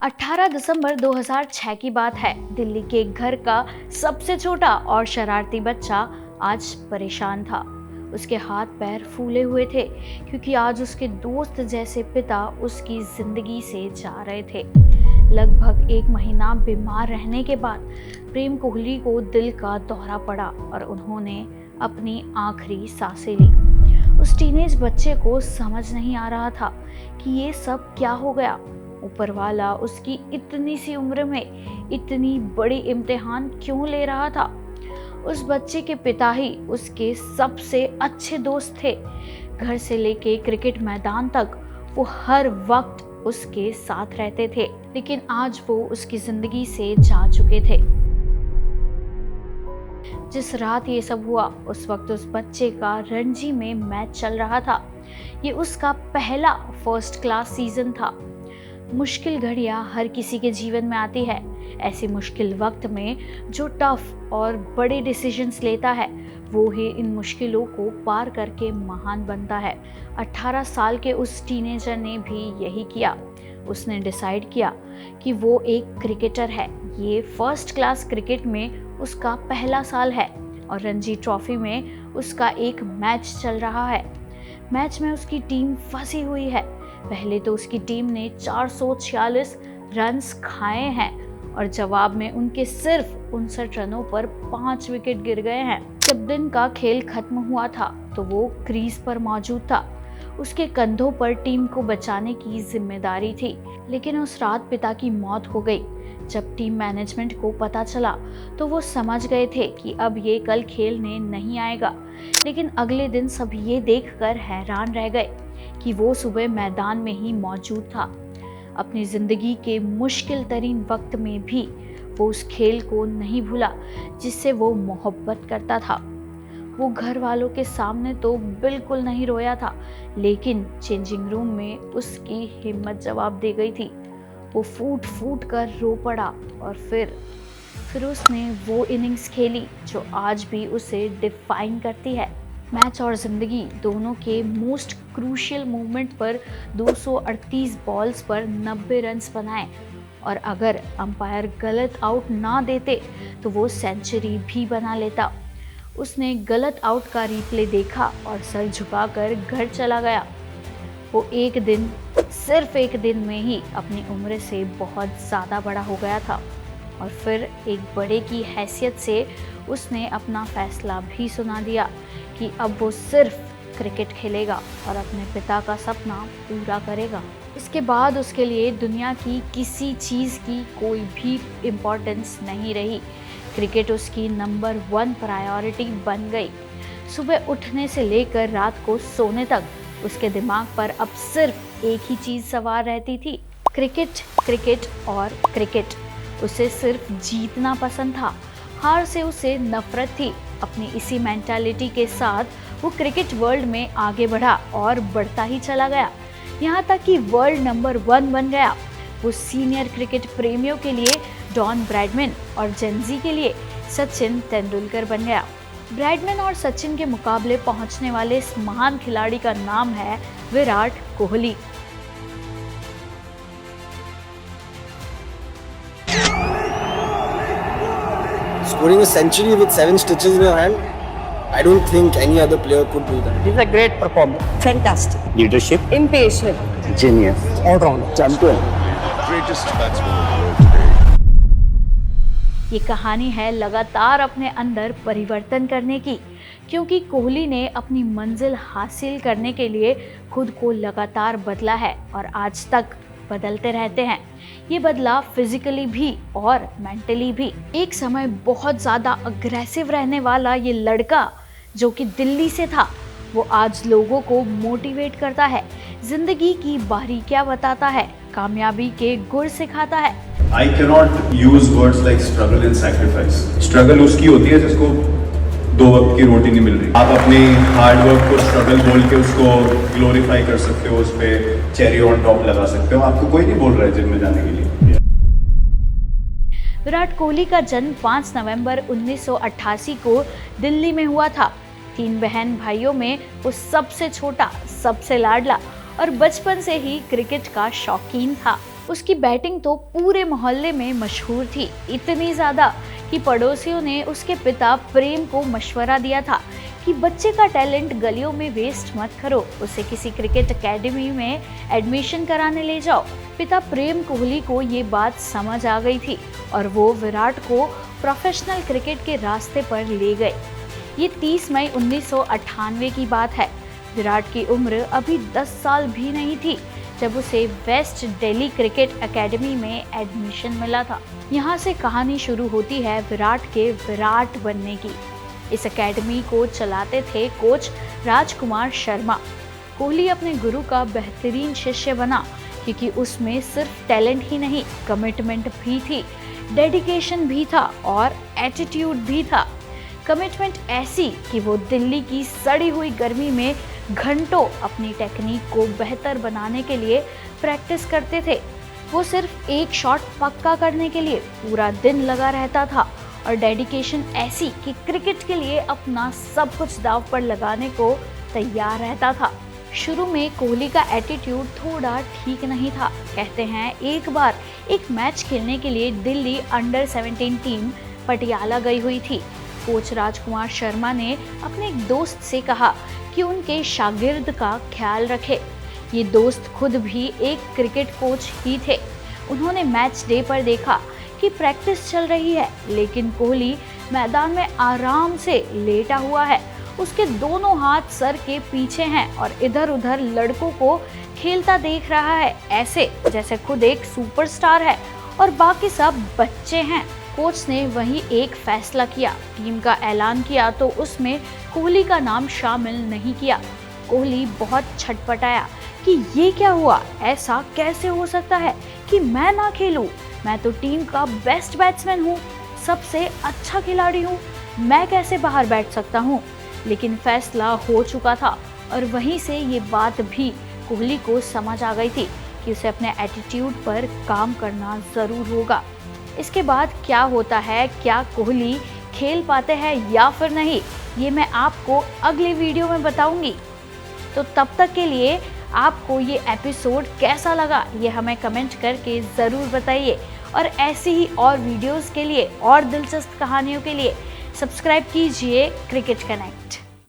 18 दिसंबर 2006 की बात है। दिल्ली के एक घर का सबसे छोटा और शरारती बच्चा आज परेशान था। उसके हाथ पैर फूले हुए थे क्योंकि आज उसके दोस्त जैसे पिता उसकी जिंदगी से जा रहे थे। लगभग एक महीना बीमार रहने के बाद प्रेम कोहली को दिल का दौरा पड़ा और उन्होंने अपनी आखिरी सांसें ली। उस टीनेज बच्चे को समझ नहीं आ रहा था कि ये सब क्या हो गया। ऊपर वाला उसकी इतनी सी उम्र में इतनी बड़ी इम्तिहान क्यों ले रहा था। उस बच्चे के पिता ही उसके सबसे अच्छे दोस्त थे। घर से लेके क्रिकेट मैदान तक वो हर वक्त उसके साथ रहते थे, लेकिन आज वो उसकी जिंदगी से जा चुके थे। जिस रात ये सब हुआ उस वक्त उस बच्चे का रणजी में मैच चल रहा था। ये उसका पहला फर्स्ट क्लास सीजन था। मुश्किल घड़ियां हर किसी के जीवन में आती है। ऐसे मुश्किल वक्त में जो टफ और बड़े डिसीजंस लेता है वो ही इन मुश्किलों को पार करके महान बनता है। 18 साल के उस टीनेजर ने भी यही किया। उसने डिसाइड किया कि वो एक क्रिकेटर है। ये फर्स्ट क्लास क्रिकेट में उसका पहला साल है और रणजी ट्रॉफी में उसका एक मैच चल रहा है। मैच में उसकी टीम फंसी हुई है। पहले तो उसकी टीम ने 446 रन्स खाए हैं और जवाब में उनके सिर्फ 59 रनों पर 5 विकेट गिर गए हैं। जब दिन का खेल खत्म हुआ था तो वो क्रीज पर मौजूद था। उसके कंधों पर टीम को बचाने की जिम्मेदारी थी, लेकिन उस रात पिता की मौत हो गई। जब टीम मैनेजमेंट को पता चला तो वो समझ गए थे कि अब ये कल खेलने नहीं आएगा, लेकिन अगले दिन सब ये देखकर हैरान रह गए कि वो सुबह मैदान में ही मौजूद था। अपनी जिंदगी के मुश्किल तरीन वक्त में भी वो उस खेल को नहीं भूला जिससे वो मोहब्बत करता था। वो घर वालों के सामने तो बिल्कुल नहीं रोया था, लेकिन चेंजिंग रूम में उसकी हिम्मत जवाब दे गई थी। वो फूट फूट कर रो पड़ा और फिर उसने वो इनिंग्स खेली जो आज भी उसे डिफाइन करती है। मैच और जिंदगी दोनों के मोस्ट क्रूशियल मूवमेंट पर 238 बॉल्स पर 90 रन्स बनाए और अगर अंपायर गलत आउट ना देते तो वो सेंचुरी भी बना लेता। उसने गलत आउट का रिप्ले देखा और सर झुकाकर घर चला गया। वो सिर्फ एक दिन में ही अपनी उम्र से बहुत ज़्यादा बड़ा हो गया था और फिर एक बड़े की हैसियत से उसने अपना फैसला भी सुना दिया कि अब वो सिर्फ क्रिकेट खेलेगा और अपने पिता का सपना पूरा करेगा। इसके बाद उसके लिए दुनिया की किसी चीज़ की कोई भी इम्पोर्टेंस नहीं रही। क्रिकेट उसकी नंबर 1 प्रायोरिटी बन गई। सुबह उठने से लेकर रात को सोने तक उसके दिमाग पर अब सिर्फ एक ही चीज़ सवार रहती थी, क्रिकेट, क्रिकेट और क्रिकेट। उसे सिर्फ जीतना पसंद था, हार से उसे नफरत थी। अपनी इसी मेंटालिटी के साथ वो क्रिकेट वर्ल्ड में आगे बढ़ा और बढ़ता ही चला गया, यहाँ तक कि वर्ल्ड नंबर 1 बन गया। वो सीनियर क्रिकेट प्रेमियों के लिए डॉन ब्रैडमैन और जेनजी के लिए सचिन तेंदुलकर बन गया। ब्रैडमैन और सचिन के मुकाबले पहुंचने वाले इस महान खिलाड़ी का नाम है Virat Kohli. Scoring a century with 7 stitches in your hand, I don't think any other player could do that. He's a great performer. Fantastic. Leadership. Impatient. Genius. All-round. Champion. Greatest batsman in the world today. ये कहानी है लगातार अपने अंदर परिवर्तन करने की, क्योंकि कोहली ने अपनी मंजिल हासिल करने के लिए खुद को लगातार बदला है और आज तक बदलते रहते हैं। ये बदला फिजिकली भी और मेंटली भी। एक समय बहुत ज़्यादा अग्रेसिव रहने वाला ये लड़का जो कि दिल्ली से था, वो आज लोगों को मोटिवेट करता है, जिंदगी की बारीकियां बताता है, कामयाबी के गुर सिखाता है। I cannot use words like struggle and sacrifice. Struggle उसकी होती है जिसको 2 वक्त की रोटी नहीं मिल रही। आप अपनी हार्ड वर्क को स्ट्रगल बोल के उसको ग्लोरीफाई कर सकते हो, उस पे चेरी ऑन टॉप लगा सकते हो। आपको कोई नहीं बोल रहा है जिम में जाने के लिए। विराट कोहली का जन्म 5 नवंबर 1988 को दिल्ली में हुआ था। 3 बहन भाइयों में वो सबसे छोटा, सबसे लाडला और बचपन से ही क्रिकेट का शौकीन था। उसकी बैटिंग तो पूरे मोहल्ले में मशहूर थी, इतनी ज़्यादा कि पड़ोसियों ने उसके पिता प्रेम को मशवरा दिया था कि बच्चे का टैलेंट गलियों में वेस्ट मत करो, उसे किसी क्रिकेट एकेडमी में एडमिशन कराने ले जाओ। पिता प्रेम कोहली को ये बात समझ आ गई थी और वो विराट को प्रोफेशनल क्रिकेट के रास्ते पर ले गए। ये 30 मई 1998 की बात है। विराट की उम्र अभी 10 साल भी नहीं थी जब उसे वेस्ट दिल्ली क्रिकेट एकेडमी में एडमिशन मिला था। यहाँ से कहानी शुरू होती है विराट के विराट बनने की। इस एकेडमी को चलाते थे कोच राजकुमार शर्मा। कोहली अपने गुरु का बेहतरीन शिष्य बना क्योंकि उसमें सिर्फ टैलेंट ही नहीं, कमिटमेंट भी थी, डेडिकेशन भी था और एटीट्यूड भी था। कमिटमेंट ऐसी कि वो दिल्ली की सड़ी हुई गर्मी में घंटों अपनी टेक्निक को बेहतर बनाने के लिए प्रैक्टिस करते थे। वो सिर्फ एक शॉट पक्का करने के लिए पूरा दिन लगा रहता था और डेडिकेशन ऐसी कि क्रिकेट के लिए अपना सब कुछ दांव पर लगाने को तैयार रहता था। शुरू में कोहली का एटीट्यूड थोड़ा ठीक नहीं था। कहते हैं एक बार एक मैच खेलने के लिए दिल्ली अंडर 17 टीम पटियाला गई हुई थी। कोच राजकुमार शर्मा ने अपने एक दोस्त से कहा कि उनके शागिर्द का ख्याल रखे। ये दोस्त खुद भी एक क्रिकेट कोच ही थे। उन्होंने मैच डे पर देखा कि प्रैक्टिस चल रही है लेकिन कोहली मैदान में आराम से लेटा हुआ है। उसके दोनों हाथ सर के पीछे हैं और इधर उधर लड़कों को खेलता देख रहा है, ऐसे जैसे खुद एक सुपरस्टार है और बाकी सब बच्चे हैं। कोच ने वही एक फैसला किया, टीम का ऐलान किया तो उसमें कोहली का नाम शामिल नहीं किया। कोहली बहुत छटपटाया कि ये क्या हुआ, ऐसा कैसे हो सकता है कि मैं ना खेलूं? मैं तो टीम का बेस्ट बैट्समैन हूँ, सबसे अच्छा खिलाड़ी हूँ, मैं कैसे बाहर बैठ सकता हूँ? लेकिन फैसला हो चुका था और वहीं से ये बात भी कोहली को समझ आ गई थी कि उसे अपने एटीट्यूड पर काम करना ज़रूर होगा। इसके बाद क्या होता है, क्या कोहली खेल पाते हैं या फिर नहीं, ये मैं आपको अगले वीडियो में बताऊंगी। तो तब तक के लिए आपको ये एपिसोड कैसा लगा ये हमें कमेंट करके ज़रूर बताइए और ऐसी ही और वीडियोस के लिए और दिलचस्प कहानियों के लिए सब्सक्राइब कीजिए क्रिकेट कनेक्ट।